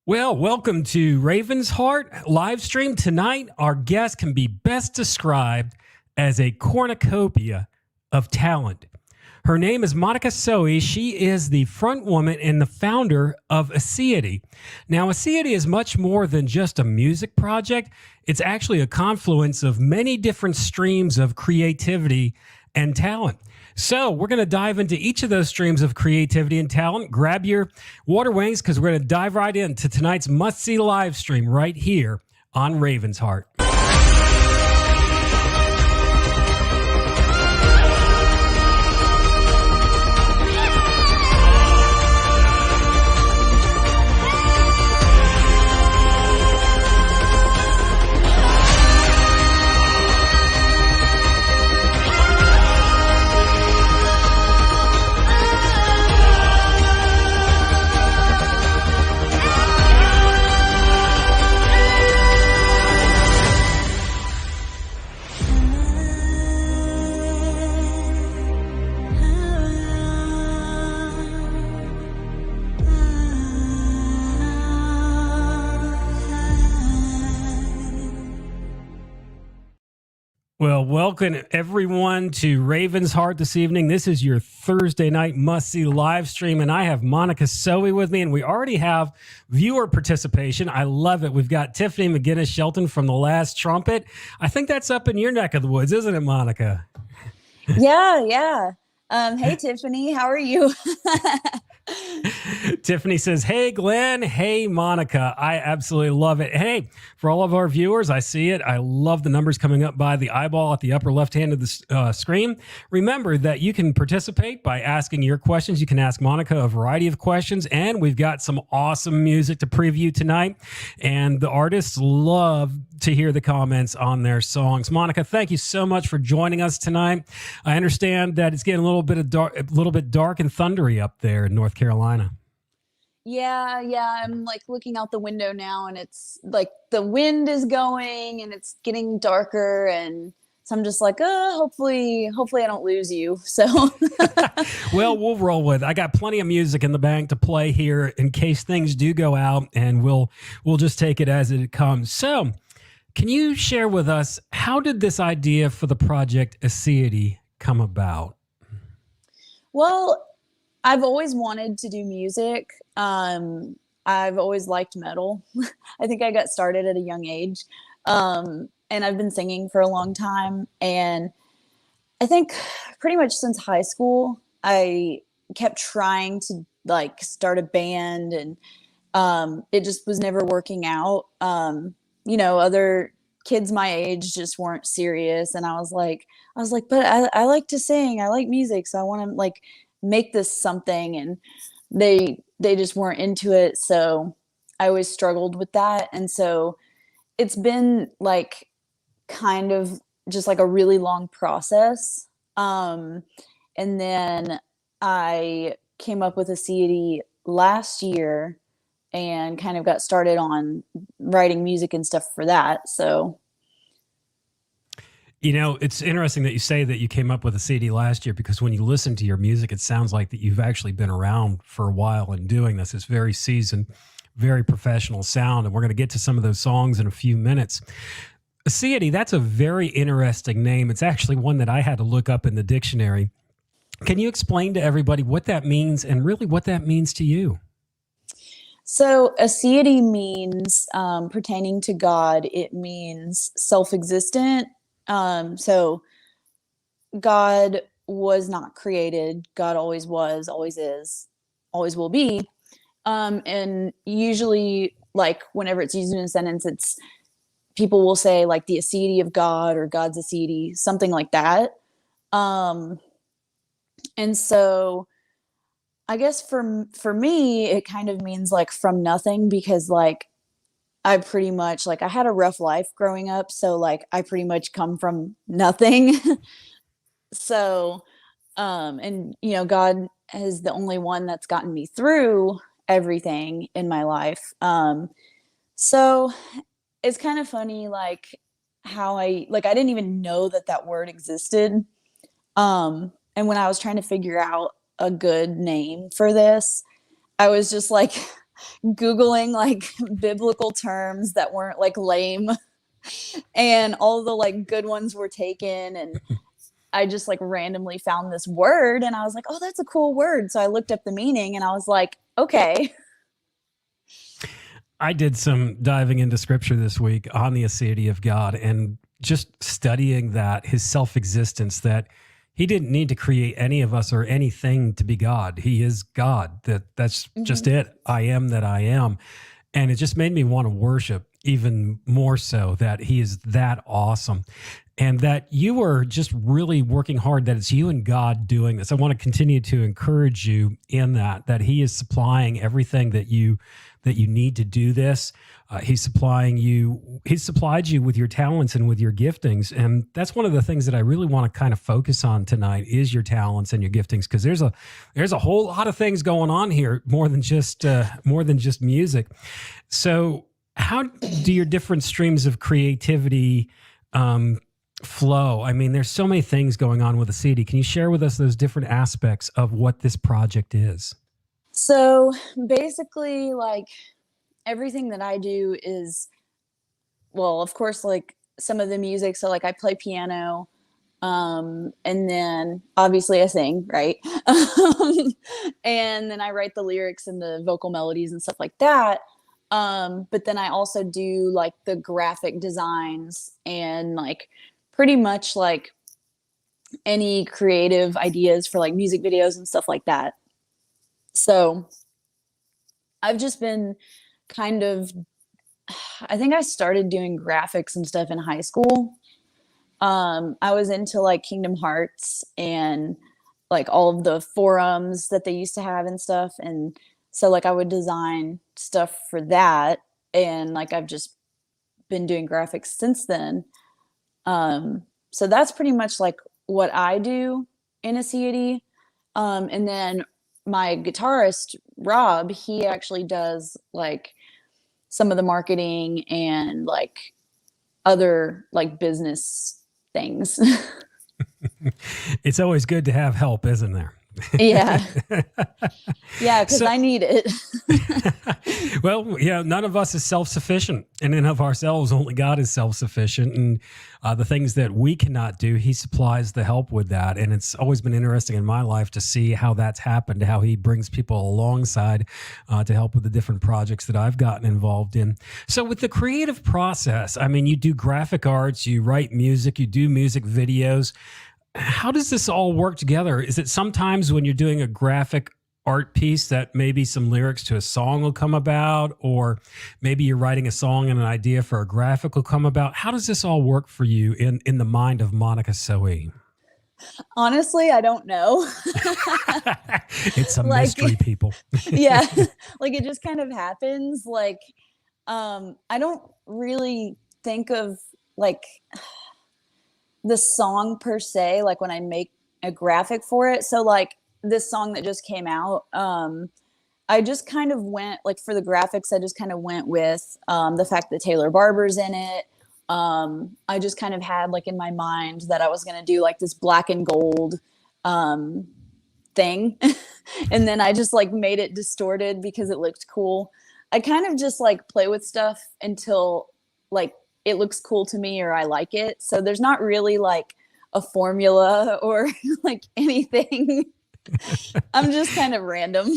Well, welcome to Raven's Heart live stream. Tonight, our guest can be best described as a cornucopia of talent. Her name is Monica Soe. She is the front woman and the founder of Aseity. Now, Aseity is much more than just a music project. It's actually a confluence of many different streams of creativity and talent. So we're going to dive into each of those streams of creativity and talent. Grab your water wings because we're going to dive right into tonight's must-see live stream right here on Raven's Heart. Well, welcome everyone to Raven's Heart this evening. This is your Thursday night must-see live stream, and I have Monica Soe with me, and we already have viewer participation. I love it. We've got Tiffany McGinnis Shelton from The Last Trumpet. I think that's up in your neck of the woods, isn't it, Monica? Yeah. Hey, Tiffany, how are you? Tiffany says, hey, Glenn. Hey, Monica. I absolutely love it. Hey, for all of our viewers, I see it. I love the numbers coming up by the eyeball at the upper left hand of the screen. Remember that you can participate by asking your questions. You can ask Monica a variety of questions, and we've got some awesome music to preview tonight. And the artists love to hear the comments on their songs. Monica, thank you so much for joining us tonight. I understand that it's getting a little bit dark and thundery up there in North Carolina. Yeah. I'm like looking out the window now, and it's like the wind is going and it's getting darker, and so I'm just like, hopefully I don't lose you. So well, we'll roll with it. I got plenty of music in the bank to play here in case things do go out, and we'll just take it as it comes. So can you share with us, how did this idea for the project Aseity come about? Well, I've always wanted to do music. I've always liked metal. I think I got started at a young age. And I've been singing for a long time. And I think pretty much since high school, I kept trying to like start a band, and it just was never working out. Other kids my age just weren't serious. And I was like, but I like to sing. I like music. So I want to like make this something. And they just weren't into it. So I always struggled with that. And so it's been like kind of just like a really long process. And then I came up with Aseity last year and kind of got started on writing music and stuff for that. So, you know, it's interesting that you say that you came up with Aseity last year, because when you listen to your music, it sounds like that you've actually been around for a while and doing this. It's very seasoned, very professional sound, and we're going to get to some of those songs in a few minutes. Aseity, that's a very interesting name. It's actually one that I had to look up in the dictionary. Can you explain to everybody what that means and really what that means to you? So Aseity means pertaining to God. It means self-existent. So God was not created. God always was, always is, always will be. And usually, like whenever it's used in a sentence, it's people will say like the Aseity of God or God's Aseity, something like that. And so I guess for me, it kind of means like from nothing, because like I pretty much like I had a rough life growing up. So like I pretty much come from nothing. So, and God is the only one that's gotten me through everything in my life. So it's kind of funny, like how I didn't even know that word existed. And when I was trying to figure out a good name for this, I was just like, Googling like biblical terms that weren't like lame, and all the like good ones were taken, and I just like randomly found this word and I was like, oh, that's a cool word. So I looked up the meaning and I was like, okay. I did some diving into scripture this week on the Aseity of God and just studying that, his self-existence, that he didn't need to create any of us or anything to be God. He is God. That's just it. I am that I am. And it just made me want to worship even more so, that he is that awesome. And that you are just really working hard, that it's you and God doing this. I want to continue to encourage you in that he is supplying everything that you need to do this. He's supplied you with your talents and with your giftings. And that's one of the things that I really want to kind of focus on tonight is your talents and your giftings, because there's a whole lot of things going on here, more than just music. So how do your different streams of creativity flow? I mean, there's so many things going on with Aseity. Can you share with us those different aspects of what this project is? So basically, like, everything that I do is, well, of course, like some of the music. So like I play piano, and then obviously I sing, right? And then I write the lyrics and the vocal melodies and stuff like that. But then I also do like the graphic designs and like pretty much like any creative ideas for like music videos and stuff like that. So I've just been kind of, I think I started doing graphics and stuff in high school. I was into like Kingdom Hearts and like all of the forums that they used to have and stuff. And so like I would design stuff for that. And like I've just been doing graphics since then. So that's pretty much like what I do in Aseity. And then my guitarist, Rob, he actually does like some of the marketing and like other like business things. It's always good to have help, isn't there? Yeah. Yeah, because I need it. Well, yeah, none of us is self-sufficient in and of ourselves. Only God is self-sufficient. And the things that we cannot do, he supplies the help with that. And it's always been interesting in my life to see how that's happened, how he brings people alongside to help with the different projects that I've gotten involved in. So with the creative process, I mean, you do graphic arts, you write music, you do music videos. How does this all work together? Is it sometimes when you're doing a graphic art piece that maybe some lyrics to a song will come about, or maybe you're writing a song and an idea for a graphic will come about? How does this all work for you in the mind of Monica Soe? Honestly, I don't know. It's a Like, mystery, people. yeah, like it just kind of happens. Like, I don't really think of like the song per se, like when I make a graphic for it. So like this song that just came out, I just kind of went like for the graphics, I just kind of went with the fact that Taylor Barber's in it. I just kind of had like in my mind that I was going to do like this black and gold thing. And then I just like made it distorted because it looked cool. I kind of just like play with stuff until like it looks cool to me or I like it. So there's not really like a formula or like anything. I'm just kind of random.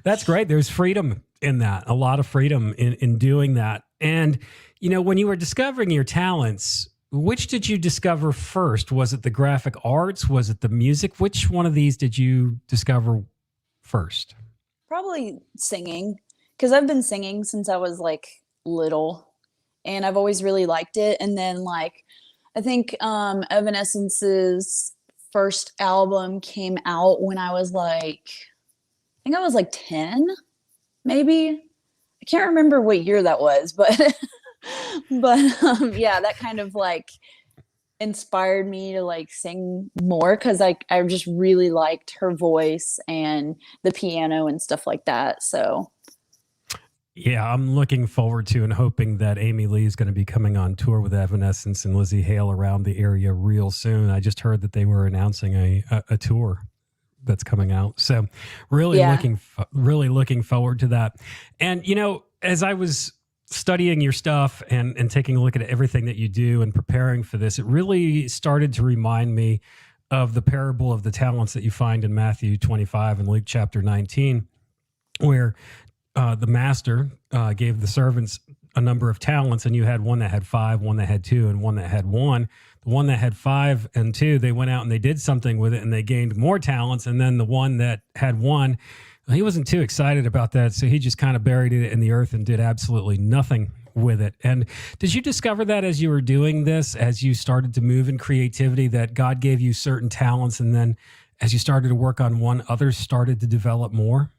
That's great. There's freedom in that, a lot of freedom in doing that. And, you know, when you were discovering your talents, which did you discover first? Was it the graphic arts? Was it the music? Which one of these did you discover first? Probably singing, because I've been singing since I was like little. And I've always really liked it. And then like, I think Evanescence's first album came out when I was like, I think I was like 10, maybe. I can't remember what year that was, but yeah, that kind of like inspired me to like sing more because I just really liked her voice and the piano and stuff like that. So yeah, I'm looking forward to and hoping that Amy Lee is going to be coming on tour with Evanescence and Lizzie Hale around the area real soon. I just heard that they were announcing a tour that's coming out. So Yeah. really looking forward to that. And as I was studying your stuff and taking a look at everything that you do and preparing for this, it really started to remind me of the parable of the talents that you find in Matthew 25 and Luke chapter 19, where the master gave the servants a number of talents, and you had one that had five, one that had two, and one that had one. The one that had 5 and 2, they went out and they did something with it and they gained more talents. And then the one that had one, he wasn't too excited about that. So he just kind of buried it in the earth and did absolutely nothing with it. And did you discover that as you were doing this, as you started to move in creativity, that God gave you certain talents, and then as you started to work on one, others started to develop more?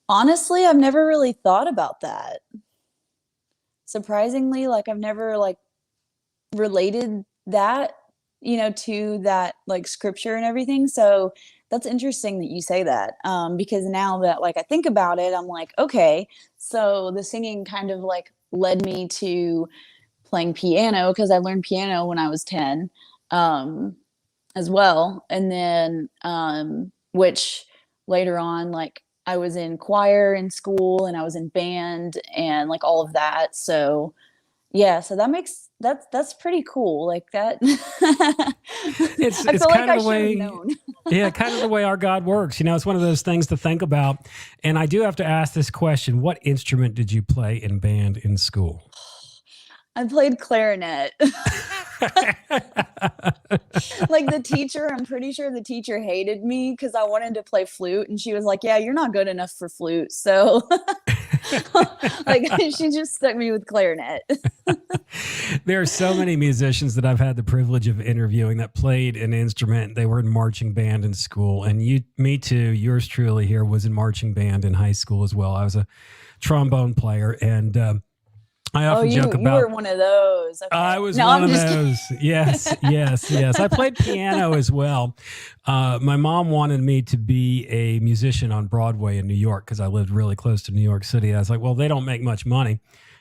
Honestly, I've never really thought about that. Surprisingly, like I've never like related that, to that like scripture and everything. So that's interesting that you say that. Because now that like I think about it, I'm like, okay, so the singing kind of like led me to playing piano because I learned piano when I was 10, as well. And then, which later on, like I was in choir in school and I was in band and like all of that. So yeah, so that's pretty cool. Like that I It's feel like kind of I the should have way, known. yeah, kind of the way our God works. It's one of those things to think about. And I do have to ask this question: what instrument did you play in band in school? I played clarinet. Like the teacher, I'm pretty sure the teacher hated me because I wanted to play flute, and she was like, "Yeah, you're not good enough for flute." So, like, she just stuck me with clarinet. There are so many musicians that I've had the privilege of interviewing that played an instrument. They were in marching band in school, and me too. Yours truly here was in marching band in high school as well. I was a trombone player, and I Oh, often joke you were about one of those. I Okay. was No, one I'm of just kidding. those. Yes, yes, yes. I played piano as well. My mom wanted me to be a musician on Broadway in New York because I lived really close to New York City. I was like, well, they don't make much money.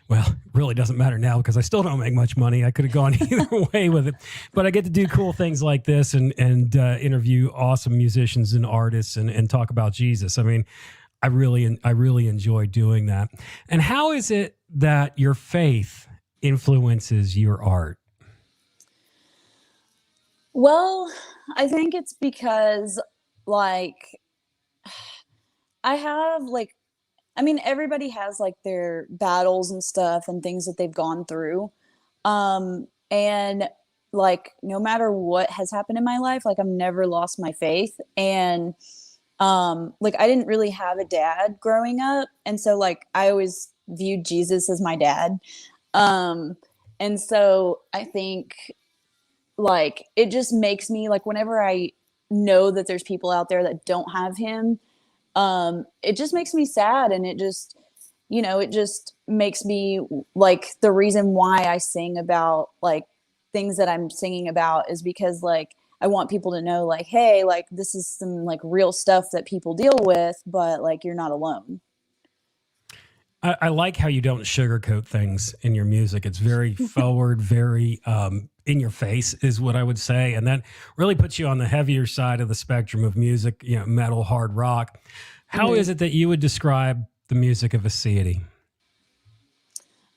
Well, it really doesn't matter now because I still don't make much money. I could have gone either way with it, but I get to do cool things like this and interview awesome musicians and artists and talk about Jesus. I mean, I really enjoy doing that. And how is it that your faith influences your art? Well, I think it's because like I have like I mean everybody has like their battles and stuff and things that they've gone through. And like no matter what has happened in my life, like I've never lost my faith. And like I didn't really have a dad growing up, and so like I always viewed Jesus as my dad. Um and so I think like it just makes me like whenever I know that there's people out there that don't have him, it just makes me sad, and it just makes me like the reason why I sing about like things that I'm singing about is because like I want people to know like, hey, like this is some like real stuff that people deal with, but like you're not alone. I like how you don't sugarcoat things in your music. It's very forward, very in your face, is what I would say, and that really puts you on the heavier side of the spectrum of music. Metal, hard rock. How Hmm. is it that you would describe the music of Aseity?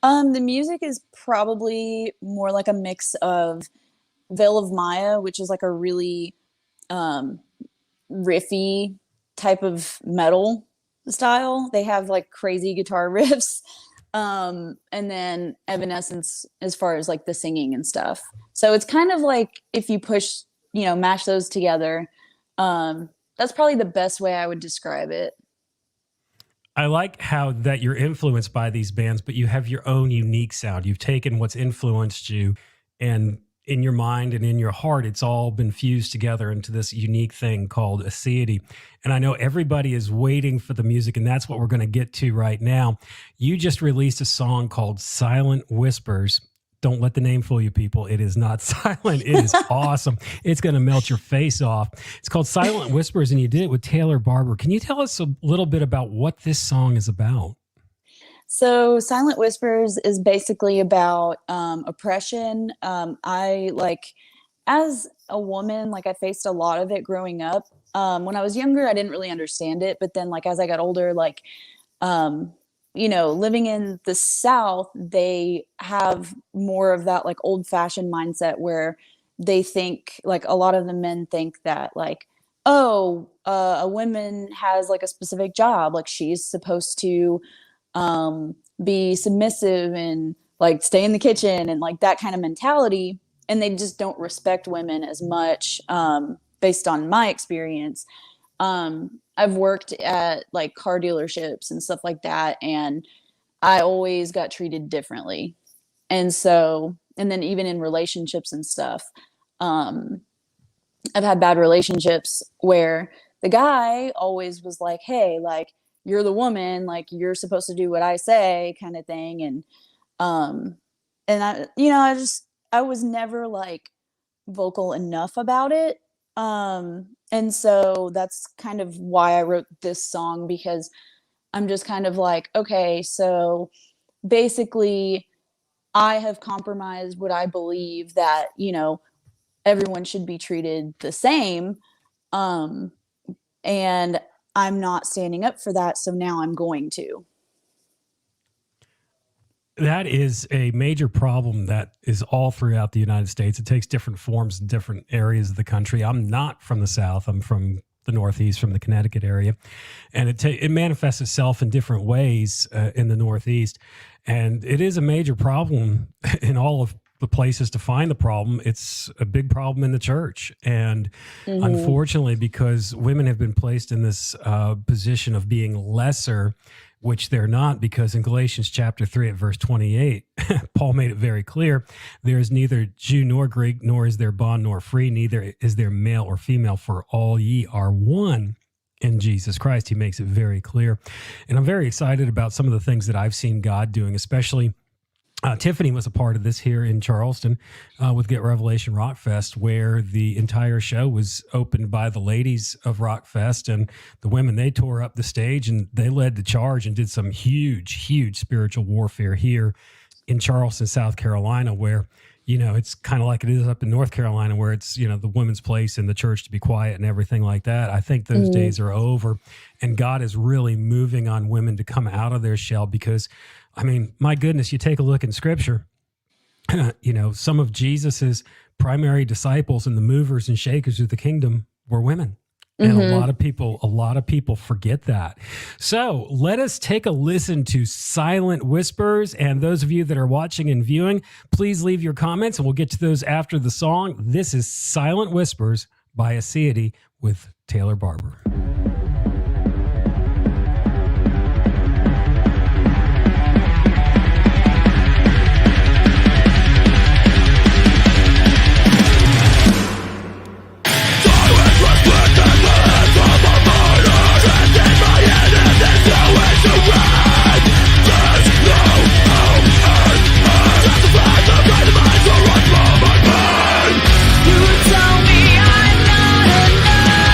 The music is probably more like a mix of Veil of Maya, which is like a really um, riffy type of metal style. They have like crazy guitar riffs. And then Evanescence as far as like the singing and stuff. So it's kind of like if you push, mash those together. That's probably the best way I would describe it. I like how that you're influenced by these bands, but you have your own unique sound. You've taken what's influenced you, and in your mind and in your heart, it's all been fused together into this unique thing called Aseity. And I know everybody is waiting for the music, and that's what we're going to get to right now. You just released a song called Silent Whispers. Don't let the name fool you, people. It is not silent. It is awesome. It's going to melt your face off. It's called Silent Whispers, and you did it with Taylor Barber. Can you tell us a little bit about what this song is about? So, Silent Whispers is basically about oppression. I like, as a woman, like I faced a lot of it growing up. When I was younger, I didn't really understand it, but then like as I got older, like living in the South, they have more of that like old fashioned mindset where they think like a lot of the men think that like, oh, a woman has like a specific job, like she's supposed to be submissive and like stay in the kitchen and like that kind of mentality. And they just don't respect women as much based on my experience. I've worked at like car dealerships and stuff like that, and I always got treated differently. And so, and then even in relationships and stuff, I've had bad relationships where the guy always was like, hey, like, you're the woman, like, you're supposed to do what I say, kind of thing. Um, and I was never like vocal enough about it. And so that's kind of why I wrote this song, because I'm just kind of like, okay, so basically I have compromised what I believe that, everyone should be treated the same. And I'm not standing up for that. So now I'm going to. That is a major problem that is all throughout the United States. It takes different forms in different areas of the country. I'm not from the South. I'm from the Northeast, from the Connecticut area. And it manifests itself in different ways in the Northeast. And it is a major problem in all of the places to find the problem. It's a big problem in the church. And unfortunately, because women have been placed in this position of being lesser, which they're not, because in Galatians chapter 3 at verse 28, Paul made it very clear, there is neither Jew nor Greek, nor is there bond nor free, neither is there male or female, for all ye are one in Jesus Christ. He makes it very clear. And I'm very excited about some of the things that I've seen God doing, especially Tiffany was a part of this here in Charleston with Get Revelation Rockfest, where the entire show was opened by the ladies of Rockfest, and the women, they tore up the stage and they led the charge and did some huge spiritual warfare here in Charleston, South Carolina, where, it's kind of like it is up in North Carolina, where it's, the women's place in the church to be quiet and everything like that. I think those days are over, and God is really moving on women to come out of their shell, because I mean, my goodness, you take a look in Scripture, some of Jesus's primary disciples and the movers and shakers of the kingdom were women. And a lot of people forget that. So let us take a listen to Silent Whispers. And those of you that are watching and viewing, please leave your comments and we'll get to those after the song. This is Silent Whispers by Aseity with Taylor Barber. You tell me I'm not enough.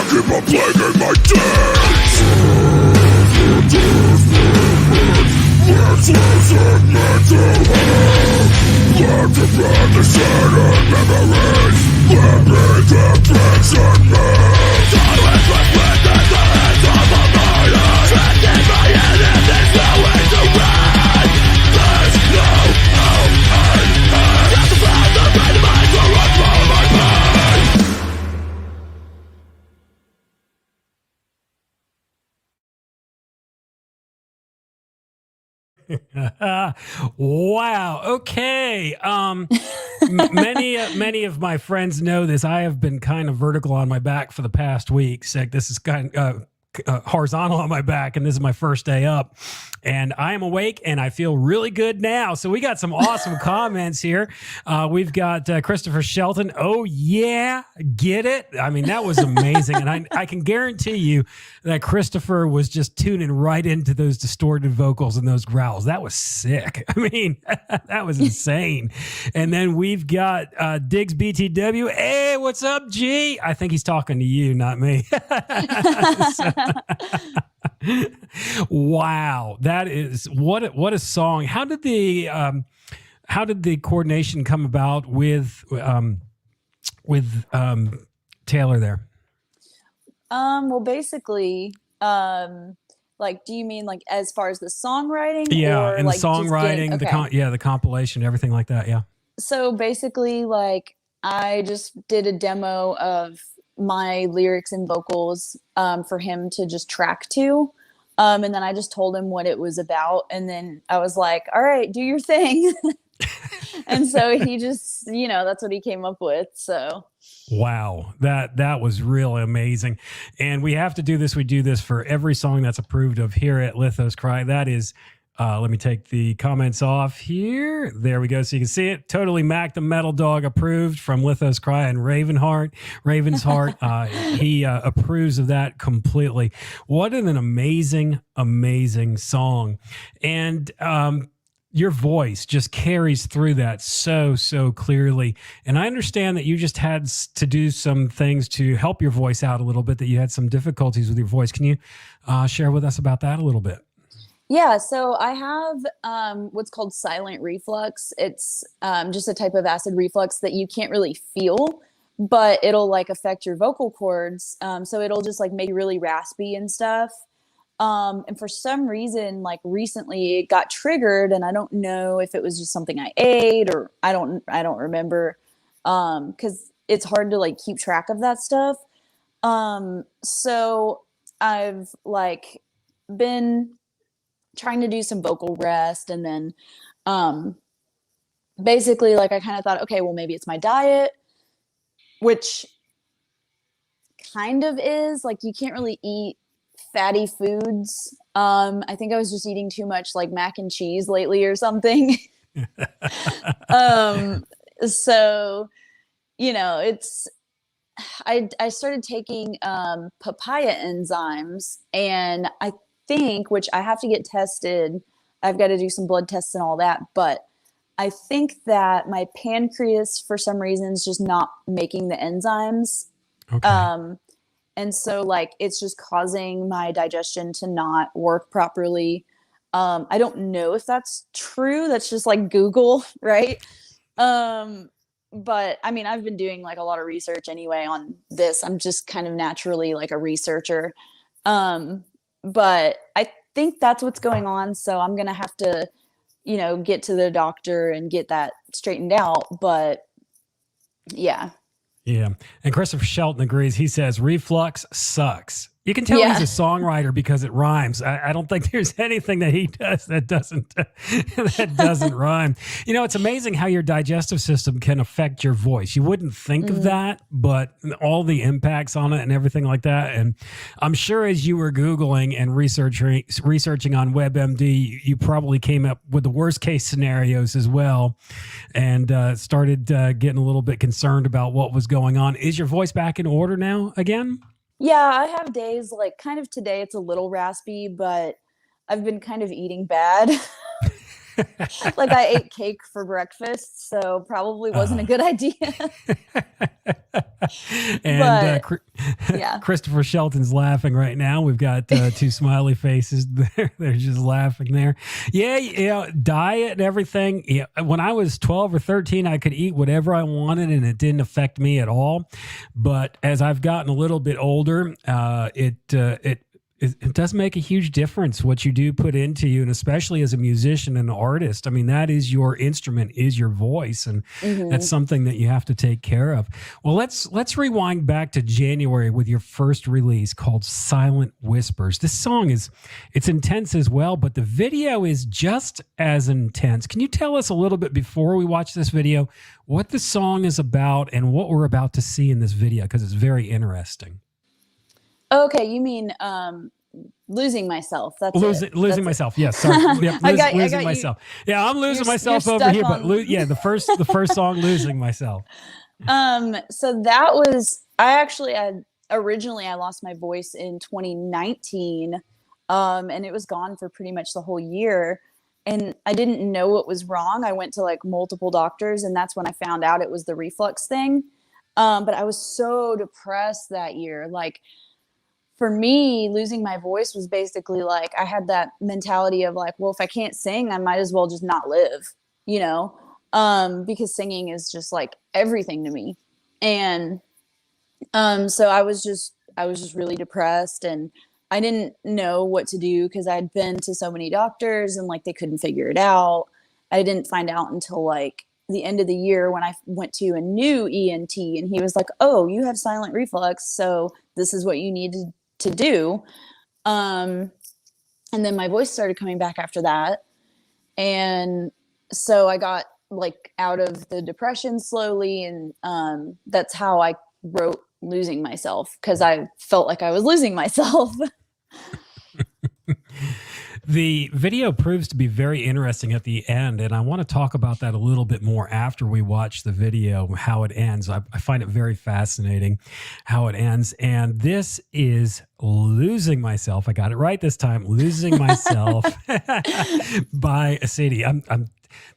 keep on playing my days. Words losing mental health. Left to burn the shattered memories. Let me the bricks and melt. Silence within the hands of a murder. Trapped in my head and there's no way to run. There's no hope in me. Just about the brain of mine will run from my pain. Wow. Okay. Many of my friends know this. I have been kind of vertical on my back for the past week. So this is kind of horizontal on my back, and this is my first day up. And I am awake, and I feel really good now. So we got some awesome comments here. We've got Christopher Shelton. Oh, yeah, get it? I mean, that was amazing. And I can guarantee you that Christopher was just tuning right into those distorted vocals and those growls. That was sick. I mean, that was insane. And then we've got Diggs BTW. Hey, what's up, G? I think he's talking to you, not me. Wow, that is what a song. How did the coordination come about with Taylor there? Well, basically, like, do you mean like as far as the songwriting? Yeah, or and like the songwriting, the compilation, everything like that. Yeah. So basically, like, I just did a demo of my lyrics and vocals for him to just track to. And then I just told him what it was about. And then I was like, all right, do your thing. And so he just, that's what he came up with. So. Wow, that was really amazing. And we have to do this. We do this for every song that's approved of here at Lithos Cry. That is, let me take the comments off here. There we go. So you can see it. Totally Mac the Metal Dog approved from Lithos Cry and Raven's Heart. He approves of that completely. What an amazing, amazing song. And your voice just carries through that so clearly. And I understand that you just had to do some things to help your voice out a little bit, that you had some difficulties with your voice. Can you share with us about that a little bit? Yeah, so I have what's called silent reflux. It's just a type of acid reflux that you can't really feel, but it'll like affect your vocal cords. So it'll just like make you really raspy and stuff. And for some reason, like recently it got triggered, and I don't know if it was just something I ate or I don't remember. 'Cause it's hard to like keep track of that stuff. So I've like been trying to do some vocal rest, and then basically like I kind of thought, okay, well maybe it's my diet, which kind of is. Like, you can't really eat fatty foods. I think I was just eating too much like mac and cheese lately or something. So it's I started taking papaya enzymes, and I think, which I have to get tested, I've got to do some blood tests and all that, but I think that my pancreas for some reason is just not making the enzymes. Okay. And so like it's just causing my digestion to not work properly. I don't know if that's true. That's just like Google, right? But I mean, I've been doing like a lot of research anyway on this. I'm just kind of naturally like a researcher. But I think that's what's going on. So I'm going to have to, get to the doctor and get that straightened out. But yeah. Yeah. And Christopher Shelton agrees. He says, reflux sucks. You can tell he's a songwriter because it rhymes. I don't think there's anything that he does that doesn't rhyme. It's amazing how your digestive system can affect your voice. You wouldn't think of that, but all the impacts on it and everything like that. And I'm sure as you were Googling and researching on WebMD, you probably came up with the worst case scenarios as well, and started getting a little bit concerned about what was going on. Is your voice back in order now again? Yeah, I have days like kind of today it's a little raspy, but I've been kind of eating bad. Like I ate cake for breakfast, so probably wasn't a good idea. And yeah. Christopher Shelton's laughing right now. We've got two smiley faces there. They're just laughing there. Yeah, you know, diet and everything. Yeah, when I was 12 or 13, I could eat whatever I wanted and it didn't affect me at all. But as I've gotten a little bit older, it does make a huge difference what you do put into you, and especially as a musician and an artist. I mean, that is your instrument, is your voice, and that's something that you have to take care of. Well, let's rewind back to January with your first release called Silent Whispers. This song it's intense as well, but the video is just as intense. Can you tell us a little bit before we watch this video what the song is about and what we're about to see in this video? Because it's very interesting. Okay, you mean losing myself? That's losing myself. Yes, sorry. Yep, losing myself. Yeah, I'm losing myself over here. But the first song, losing myself. So that was I lost my voice in 2019, and it was gone for pretty much the whole year. And I didn't know what was wrong. I went to like multiple doctors, and that's when I found out it was the reflux thing. But I was so depressed that year. Like, for me, losing my voice was basically like, I had that mentality of like, well, if I can't sing, I might as well just not live, you know? Because singing is just like everything to me. And so I was just really depressed, and I didn't know what to do because I'd been to so many doctors and like they couldn't figure it out. I didn't find out until like the end of the year when I went to a new ENT, and he was like, oh, you have silent reflux, so this is what you need to do. And then my voice started coming back after that. And so I got like out of the depression slowly. And that's how I wrote Losing Myself, because I felt like I was losing myself. The video proves to be very interesting at the end, and I want to talk about that a little bit more after we watch the video, how it ends. I find it very fascinating how it ends, and this is Losing Myself. I got it right this time. Losing Myself by Aseity.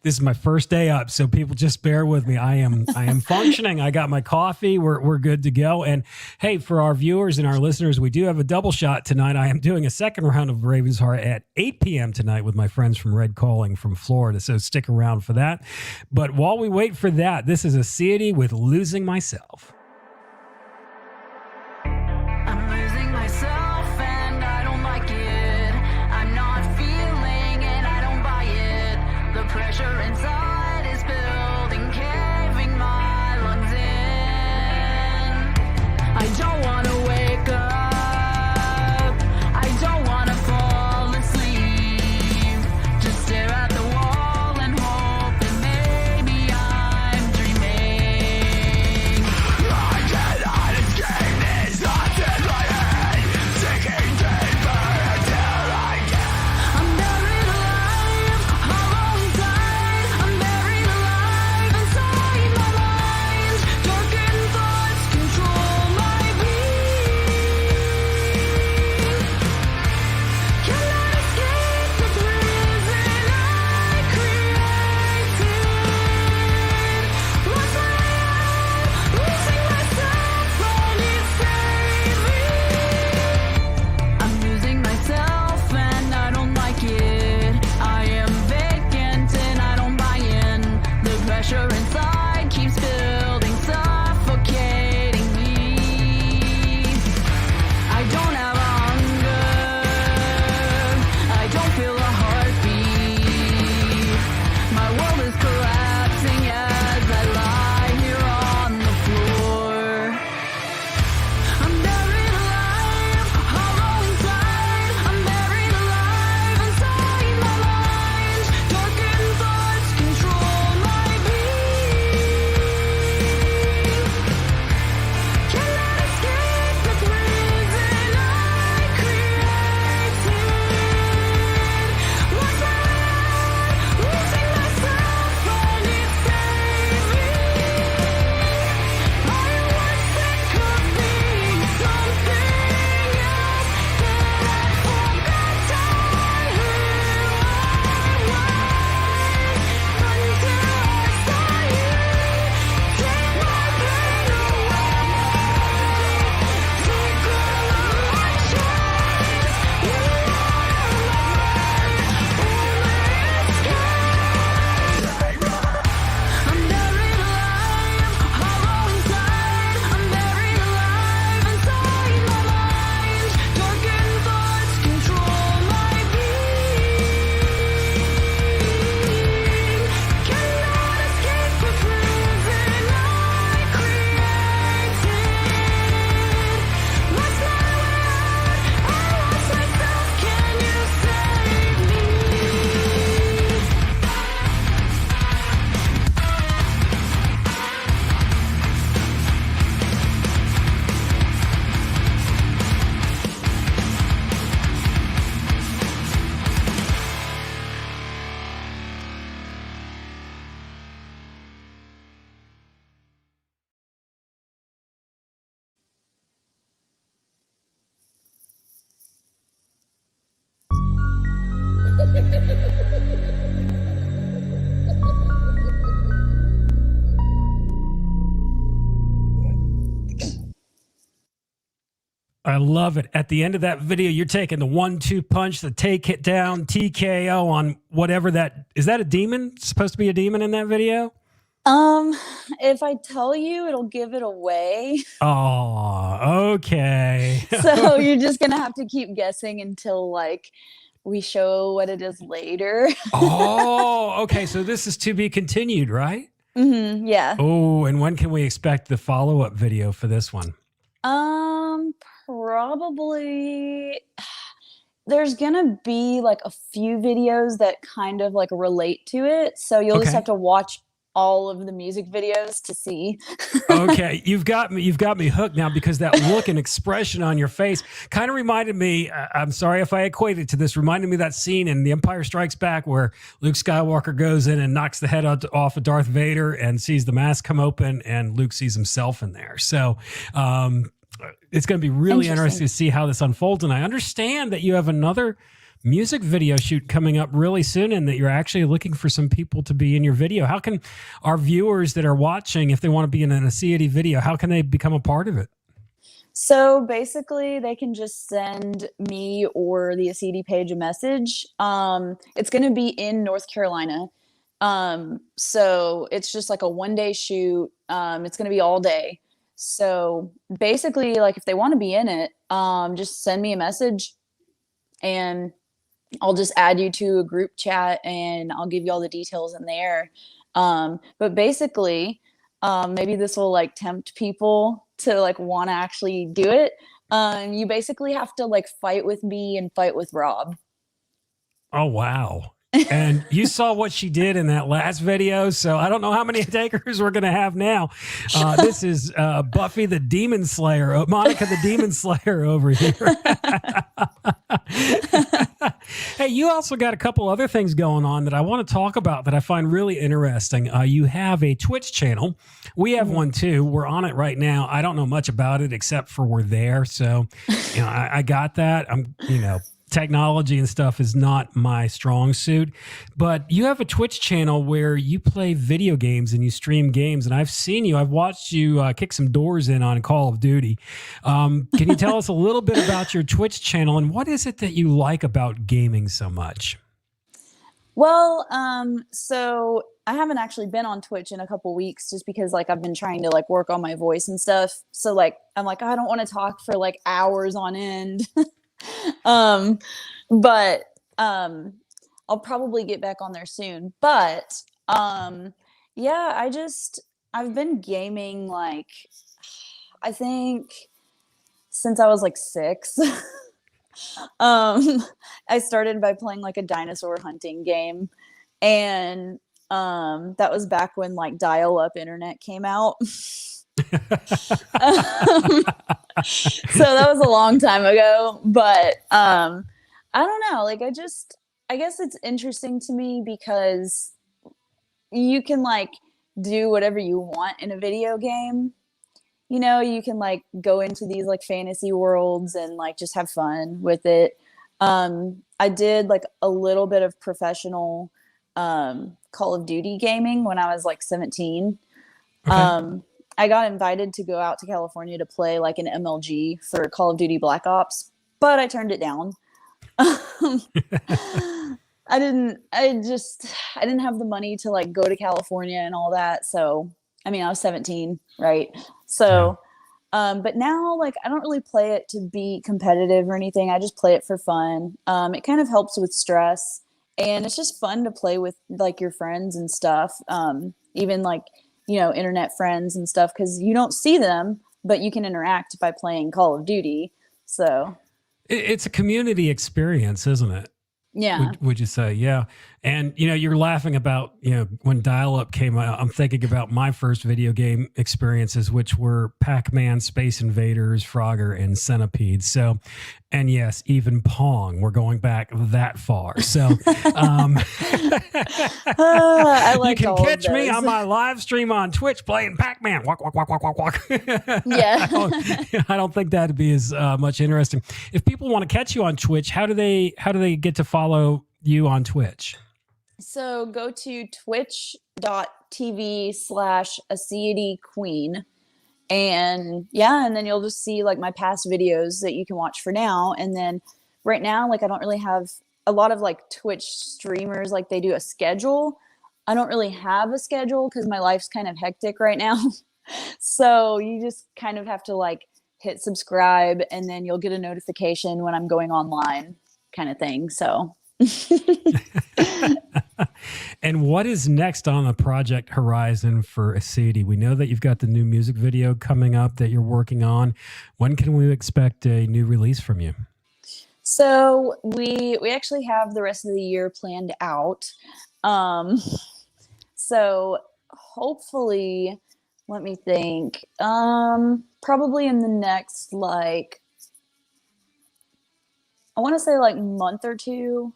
This is my first day up, so people just bear with me. I am functioning. I got my coffee. We're good to go. And hey, for our viewers and our listeners, we do have a double shot tonight. I am doing a second round of Raven's Heart at 8 p.m. tonight with my friends from Red Calling from Florida. So stick around for that. But while we wait for that, this is Aseity with Losing Myself. I'm losing myself and I don't like it. I'm not feeling and I don't buy it. The pressure inside is building, caving my lungs in. I don't want to wake up. I don't want to fall asleep. Just stare at the wall and hope that maybe I'm dreaming. I cannot escape these thoughts in my head, sinking deeper until I can. I'm buried alive, hollow inside. I'm I love it. At the end of that video, you're taking the 1-2 punch, the take it down, TKO on whatever that is. That a demon? Supposed to be a demon in that video? If I tell you, it'll give it away. Oh, okay. So you're just gonna have to keep guessing until like we show what it is later. Oh, okay. So this is to be continued, right? Yeah. Oh, and when can we expect the follow-up video for this one? Probably there's gonna be like a few videos that kind of like relate to it. So you'll just Okay. have to watch all of the music videos to see. Okay, you've got me hooked now, because that look and expression on your face kind of reminded me, I'm sorry if I equated to this, reminded me of that scene in The Empire Strikes Back where Luke Skywalker goes in and knocks the head off of Darth Vader and sees the mask come open, and Luke sees himself in there. So it's going to be really interesting to see how this unfolds. And I understand that you have another music video shoot coming up really soon, and that you're actually looking for some people to be in your video. How can our viewers that are watching, if they want to be in an Aseity video, how can they become a part of it? So basically they can just send me or the Aseity page a message. It's going to be in North Carolina. So it's just like a 1-day shoot. It's going to be all day. So basically, like, if they want to be in it, just send me a message and I'll just add you to a group chat and I'll give you all the details in there. But basically, maybe this will like tempt people to like want to actually do it. You basically have to like fight with me and fight with Rob. Oh, wow. And you saw what she did in that last video, so I don't know how many takers we're going to have now. This is Buffy the Demon Slayer, Monica the Demon Slayer over here. Hey, you also got a couple other things going on that I want to talk about that I find really interesting. You have a Twitch channel. We have one too. We're on it right now. I don't know much about it except for we're there. So, I got that. Technology and stuff is not my strong suit, but you have a Twitch channel where you play video games and you stream games, and I've watched you kick some doors in on Call of Duty. Can you tell us a little bit about your Twitch channel, and what is it that you like about gaming so much? Well, so I haven't actually been on Twitch in a couple weeks just because like I've been trying to like work on my voice and stuff. So like I'm like, I don't want to talk for like hours on end. But I'll probably get back on there soon. But yeah, I've been gaming like I think since I was like 6. I started by playing like a dinosaur hunting game, and that was back when like dial-up internet came out. So that was a long time ago, but I don't know, like I guess it's interesting to me because you can like do whatever you want in a video game. You can like go into these like fantasy worlds and like just have fun with it. I did like a little bit of professional Call of Duty gaming when I was like 17. Okay. I got invited to go out to California to play like an MLG for Call of Duty Black Ops, but I turned it down. I didn't have the money to like go to California and all that. So, I mean, I was 17, right? So, but now like I don't really play it to be competitive or anything. I just play it for fun. It kind of helps with stress, and it's just fun to play with like your friends and stuff. Even like, internet friends and stuff, because you don't see them, but you can interact by playing Call of Duty. So it's a community experience, isn't it? Yeah. Would you say? Yeah. And, you're laughing about, when dial-up came out, I'm thinking about my first video game experiences, which were Pac-Man, Space Invaders, Frogger, and Centipede. So, and yes, even Pong. We're going back that far. So, I like you can all catch of me those. on my live stream on Twitch playing Pac-Man. Walk, walk, walk, walk, walk, walk. Yeah. I don't think that'd be as much interesting. If people want to catch you on Twitch, how do they get to follow you on Twitch? So go to twitch.tv/AseityQueen, And yeah, and then you'll just see like my past videos that you can watch for now. And then right now, like I don't really have a lot of like Twitch streamers, like they do a schedule. I don't really have a schedule because my life's kind of hectic right now. So you just kind of have to like hit subscribe and then you'll get a notification when I'm going online kind of thing. So And what is next on the project horizon for Aseity? We know that you've got the new music video coming up that you're working on. When can we expect a new release from you? So we actually have the rest of the year planned out. So hopefully, let me think. Probably in the next like I want to say like month or two,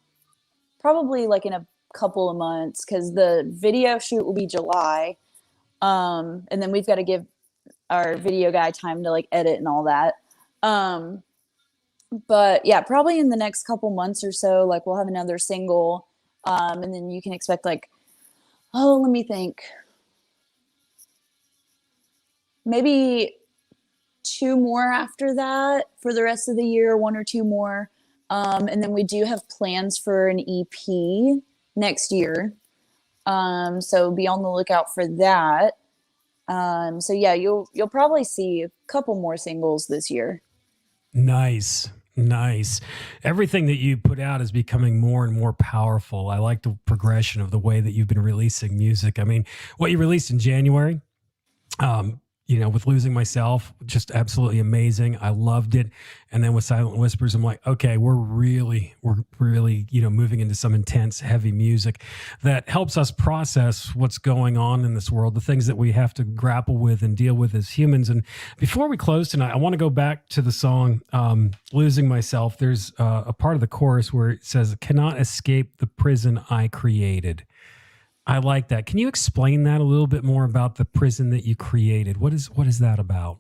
probably like in a couple of months because the video shoot will be July. And then we've got to give our video guy time to like edit and all that. But yeah, probably in the next couple months or so, like we'll have another single. And then you can expect like, oh, let me think. Maybe 2 more after that for the rest of the year, 1 or 2 more. And then we do have plans for an EP next year. So be on the lookout for that. So yeah, you'll probably see a couple more singles this year. Nice. Nice. Everything that you put out is becoming more and more powerful. I like the progression of the way that you've been releasing music. I mean, what you released in January, with Losing Myself, just absolutely amazing. I loved it. And then with Silent Whispers, I'm like, okay, we're really, moving into some intense, heavy music that helps us process what's going on in this world, the things that we have to grapple with and deal with as humans. And before we close tonight, I want to go back to the song, Losing Myself. There's a part of the chorus where it says, cannot escape the prison I created. I like that. Can you explain that a little bit more about the prison that you created? What is that about?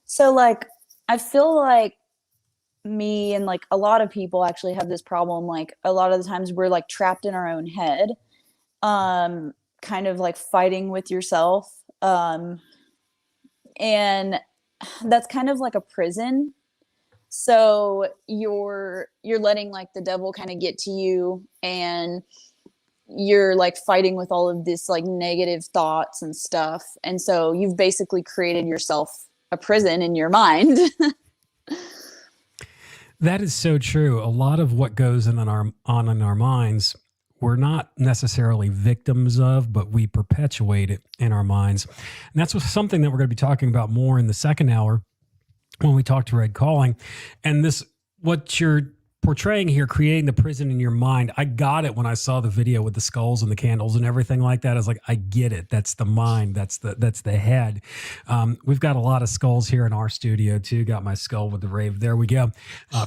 So like, I feel like me and like a lot of people actually have this problem. Like a lot of the times we're like trapped in our own head, kind of like fighting with yourself. And that's kind of like a prison. So you're letting like the devil kind of get to you, and you're like fighting with all of this like negative thoughts and stuff. And so you've basically created yourself a prison in your mind. That is so true. A lot of what goes on in our minds, we're not necessarily victims of, but we perpetuate it in our minds. And that's something that we're going to be talking about more in the second hour when we talk to Red Calling. And what you're portraying here, creating the prison in your mind. I got it when I saw the video with the skulls and the candles and everything like that. I was like, I get it. That's the mind. That's the head. We've got a lot of skulls here in our studio too. Got my skull with the rave. There we go.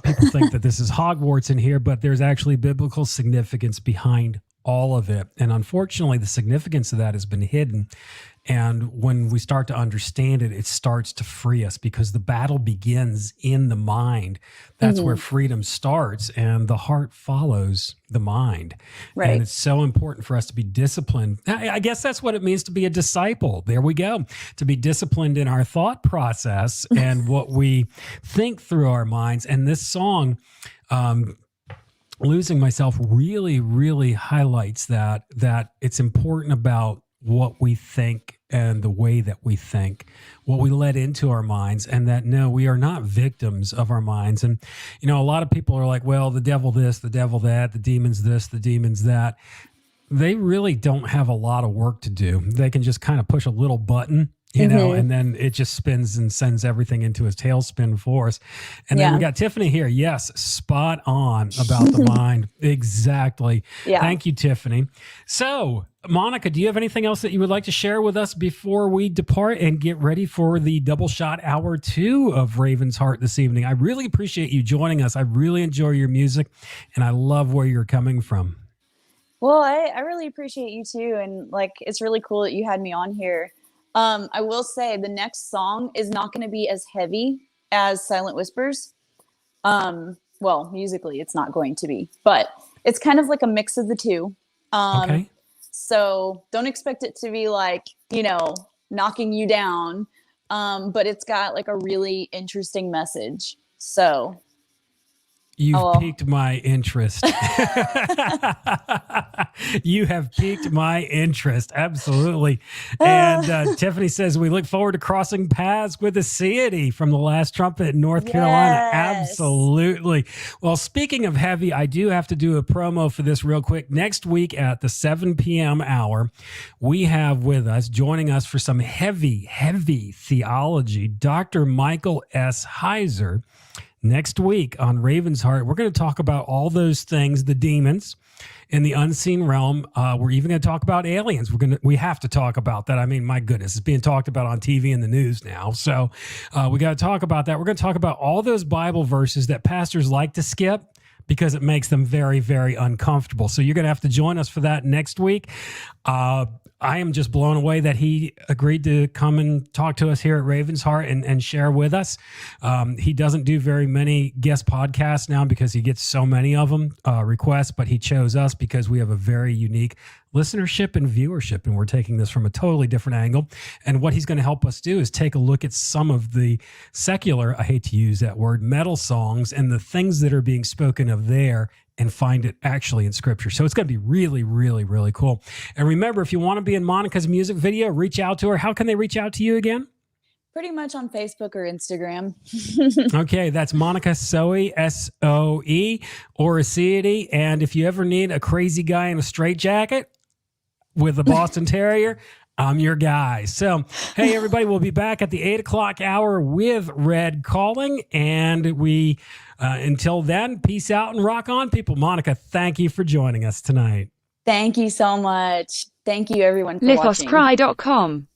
People think that this is Hogwarts in here, but there's actually biblical significance behind all of it. And unfortunately, the significance of that has been hidden. And when we start to understand it, it starts to free us because the battle begins in the mind. That's where freedom starts, and the heart follows the mind. Right. And it's so important for us to be disciplined. I guess that's what it means to be a disciple. There we go. To be disciplined in our thought process and what we think through our minds. And this song, Losing Myself, really, really highlights that it's important about what we think and the way that we think, what we let into our minds, and that no, we are not victims of our minds. And, a lot of people are like, well, the devil this, the devil that, the demons this, the demons that. They really don't have a lot of work to do. They can just kind of push a little button, and then it just spins and sends everything into a tailspin for us. And then we got Tiffany here. Yes, spot on about the mind. Exactly. Yeah. Thank you, Tiffany. So, Monica, do you have anything else that you would like to share with us before we depart and get ready for the double shot hour 2 of Raven's Heart this evening? I really appreciate you joining us. I really enjoy your music, and I love where you're coming from. Well, I really appreciate you too. And like, it's really cool that you had me on here. I will say the next song is not going to be as heavy as Silent Whispers. Well, musically, it's not going to be, but it's kind of like a mix of the two. So don't expect it to be like, knocking you down. but it's got like a really interesting message. So You've piqued my interest. You have piqued my interest. Absolutely. And Tiffany says, we look forward to crossing paths with Aseity from the Last Trumpet in North Carolina. Absolutely. Well, speaking of heavy, I do have to do a promo for this real quick. Next week at the 7 p.m. hour, we have with us, joining us for some heavy, heavy theology, Dr. Michael S. Heiser. Next week on Raven's Heart, we're going to talk about all those things, the demons in the unseen realm. We're even going to talk about aliens. We have to talk about that. I mean, my goodness, it's being talked about on TV and the news now. So we got to talk about that. We're going to talk about all those Bible verses that pastors like to skip because it makes them very, very uncomfortable. So you're going to have to join us for that next week. I am just blown away that he agreed to come and talk to us here at Raven's Heart and share with us. He doesn't do very many guest podcasts now because he gets so many of them, requests, but he chose us because we have a very unique listenership and viewership, and we're taking this from a totally different angle. And what he's going to help us do is take a look at some of the secular, I hate to use that word, metal songs and the things that are being spoken of there and find it actually in Scripture. So it's going to be really, really, really cool. And remember, if you want to be in Monica's music video, reach out to her. How can they reach out to you again? pretty much on Facebook or Instagram. Okay, that's Monica Soe, S-O-E, or Aseity. And if you ever need a crazy guy in a straitjacket with a Boston Terrier, I'm your guy. So, hey, everybody, we'll be back at the 8 o'clock hour with Red Calling. And we, until then, peace out and rock on, people. Monica, thank you for joining us tonight. Thank you so much. Thank you, everyone, for watching. lithoscry.com